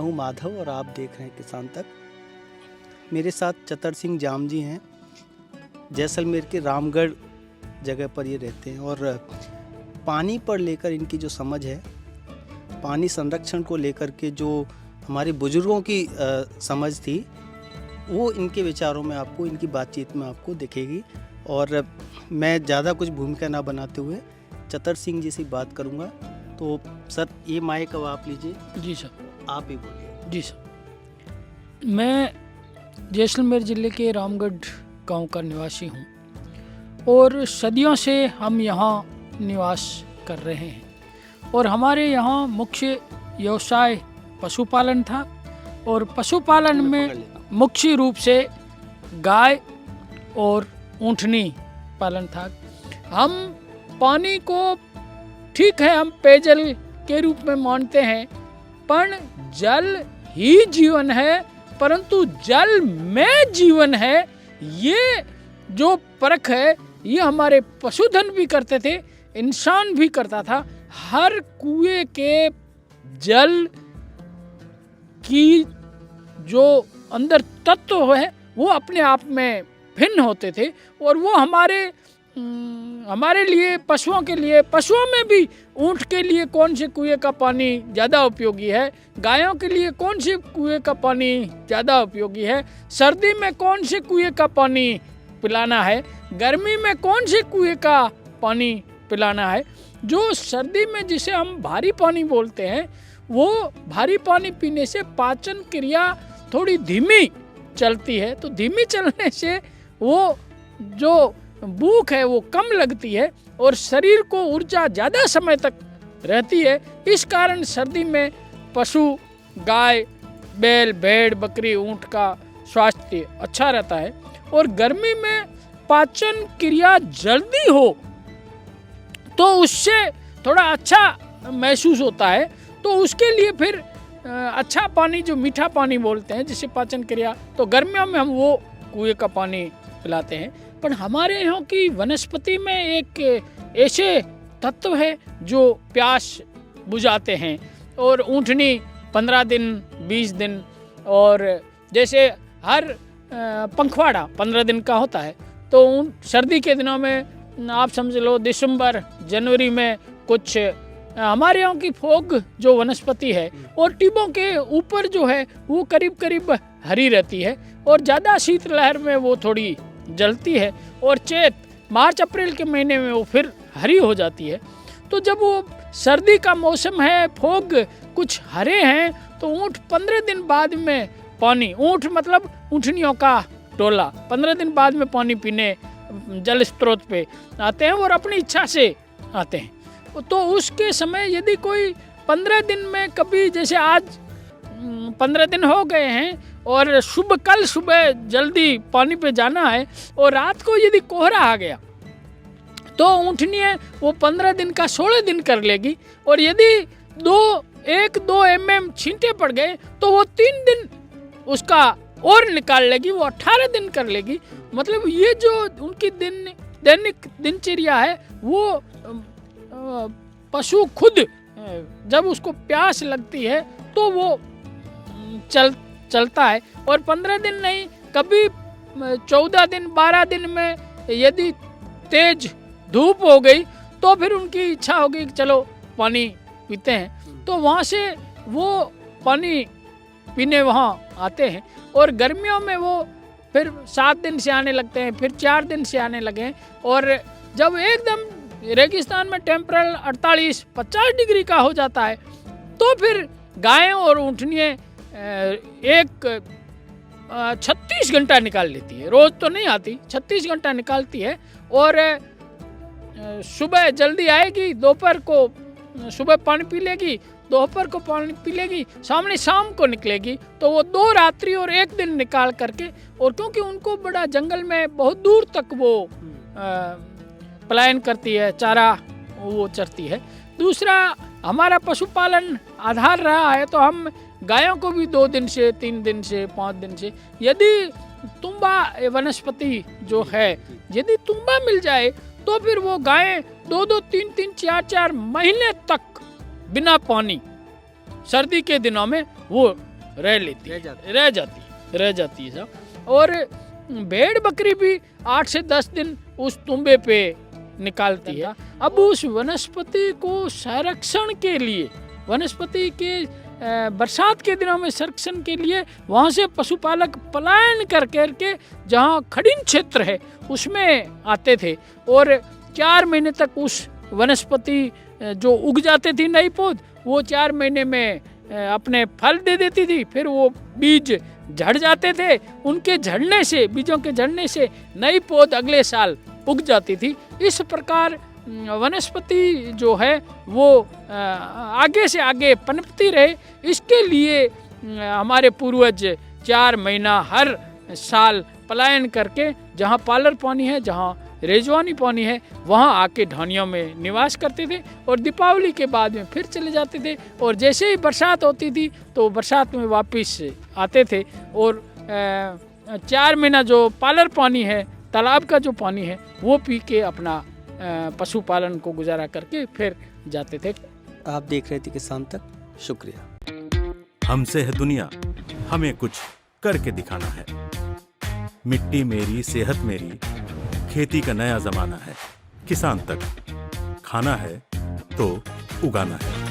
हूं माधव और आप देख रहे हैं किसान तक। मेरे साथ चतर सिंह जाम जी हैं। जैसलमेर के रामगढ़ जगह पर ये रहते हैं और पानी पर लेकर इनकी जो समझ है, पानी संरक्षण को लेकर के जो हमारे बुजुर्गों की समझ थी, वो इनके विचारों में आपको, इनकी बातचीत में आपको दिखेगी। और मैं ज़्यादा कुछ भूमिका ना बनाते हुए चतर सिंह जी से बात करूँगा। तो सर, ये माइक अब आप लीजिए। जी सर, आप ही बोलिए। जी सर, मैं जैसलमेर ज़िले के रामगढ़ गांव का निवासी हूं और सदियों से हम यहां निवास कर रहे हैं और हमारे यहां मुख्य व्यवसाय पशुपालन था और पशुपालन में मुख्य रूप से गाय और ऊँटनी पालन था। हम पानी को ठीक है, हम पेयजल के रूप में मानते हैं, पर जल ही जीवन है, परंतु जल में जीवन है, ये जो परख है ये हमारे पशुधन भी करते थे, इंसान भी करता था। हर कुएं के जल की जो अंदर तत्व है वो अपने आप में भिन्न होते थे और वो हमारे लिए, पशुओं के लिए, पशुओं में भी ऊँट के लिए कौन से कुएं का पानी ज़्यादा उपयोगी है, गायों के लिए कौन से कुएं का पानी ज़्यादा उपयोगी है, सर्दी में कौन से कुएं का पानी पिलाना है, गर्मी में कौन से कुएं का पानी पिलाना है। जो सर्दी में जिसे हम भारी पानी बोलते हैं, वो भारी पानी पीने से पाचन क्रिया थोड़ी धीमी चलती है, तो धीमी चलने से वो जो भूख है वो कम लगती है और शरीर को ऊर्जा ज़्यादा समय तक रहती है। इस कारण सर्दी में पशु, गाय, बैल, भेड़, बकरी, ऊँट का स्वास्थ्य अच्छा रहता है और गर्मी में पाचन क्रिया जल्दी हो तो उससे थोड़ा अच्छा महसूस होता है, तो उसके लिए फिर अच्छा पानी, जो मीठा पानी बोलते हैं जिससे पाचन क्रिया, तो गर्मियों में हम वो कुएं का पानी पिलाते हैं। पर हमारे यहाँ की वनस्पति में एक ऐसे तत्व है जो प्यास बुझाते हैं और ऊँटनी 15 दिन 20 दिन, और जैसे हर पंखवाड़ा 15 दिन का होता है, तो सर्दी के दिनों में आप समझ लो दिसंबर जनवरी में कुछ हमारे यहाँ की फोग जो वनस्पति है और टिब्बों के ऊपर जो है वो करीब करीब हरी रहती है और ज़्यादा शीतलहर में वो थोड़ी जलती है और चैत मार्च अप्रैल के महीने में वो फिर हरी हो जाती है। तो जब वो सर्दी का मौसम है, फोग कुछ हरे हैं, तो ऊँट 15 दिन बाद में पानी, ऊँट मतलब ऊँटनियों का टोला 15 दिन बाद में पानी पीने जल स्रोत पे आते हैं और अपनी इच्छा से आते हैं। तो उसके समय यदि कोई 15 दिन में कभी, जैसे आज 15 दिन हो गए हैं और कल सुबह जल्दी पानी पे जाना है और रात को यदि कोहरा आ गया तो ऊँटनी है वो 15 दिन का 16 दिन कर लेगी और यदि 1-2 mm छींटे पड़ गए तो वो 3 दिन उसका और निकाल लेगी, वो 18 दिन कर लेगी। मतलब ये जो उनकी दैनिक दिनचर्या है वो पशु खुद जब उसको प्यास लगती है तो वो चलता है और 15 दिन नहीं, कभी 14 दिन 12 दिन में यदि तेज धूप हो गई तो फिर उनकी इच्छा होगी कि चलो पानी पीते हैं, तो वहाँ से वो पानी पीने वहाँ आते हैं। और गर्मियों में वो फिर 7 दिन से आने लगते हैं, फिर 4 दिन से आने लगे और जब एकदम रेगिस्तान में टेम्परेचर 48-50 डिग्री का हो जाता है तो फिर गायों और ऊँटनियाँ एक 36 घंटा निकाल लेती है। रोज़ तो नहीं आती, 36 घंटा निकालती है और सुबह जल्दी आएगी, दोपहर को सुबह पानी पी लेगी, दोपहर को पानी पी लेगी, शाम को निकलेगी। तो वो 2 रात्रि और 1 दिन निकाल करके, और क्योंकि उनको बड़ा जंगल में बहुत दूर तक वो पलायन करती है, चारा वो चरती है। दूसरा, हमारा पशुपालन आधार रहा है तो हम गायों को भी 2 दिन से 3 दिन से 5 दिन से, यदि तुम्बा वनस्पति जो है, यदि तुम्बा मिल जाए तो फिर वो गायें 2-2, 3-3, 4-4 महीने तक बिना पानी सर्दी के दिनों में वो रह जाती है साहब। और भेड़ बकरी भी 8 से 10 दिन उस तुम्बे पे निकालती है। अब उस वनस्पति को संरक्षण के लिए, वनस्पति के बरसात के दिनों में संरक्षण के लिए वहाँ से पशुपालक पलायन कर करके जहाँ खड़ीन क्षेत्र है उसमें आते थे और 4 महीने तक उस वनस्पति जो उग जाते थी नई पौध, वो 4 महीने में अपने फल दे देती थी। फिर वो बीज झड़ जाते थे, उनके झड़ने से, बीजों के झड़ने से नई पौध अगले साल उग जाती थी। इस प्रकार वनस्पति जो है वो आगे से आगे पनपती रहे, इसके लिए हमारे पूर्वज 4 महीना हर साल पलायन करके जहाँ पालर पानी है, जहाँ रेजवानी पानी है, वहाँ आके ढानियों में निवास करते थे और दीपावली के बाद में फिर चले जाते थे। और जैसे ही बरसात होती थी तो बरसात में वापस आते थे और 4 महीना जो पालर पानी है, तालाब का जो पानी है, वो पी के अपना पशुपालन को गुजारा करके फिर जाते थे। आप देख रहे थे किसान तक। शुक्रिया। हमसे है दुनिया, हमें कुछ करके दिखाना है। मिट्टी मेरी, सेहत मेरी, खेती का नया जमाना है। किसान तक, खाना है तो उगाना है।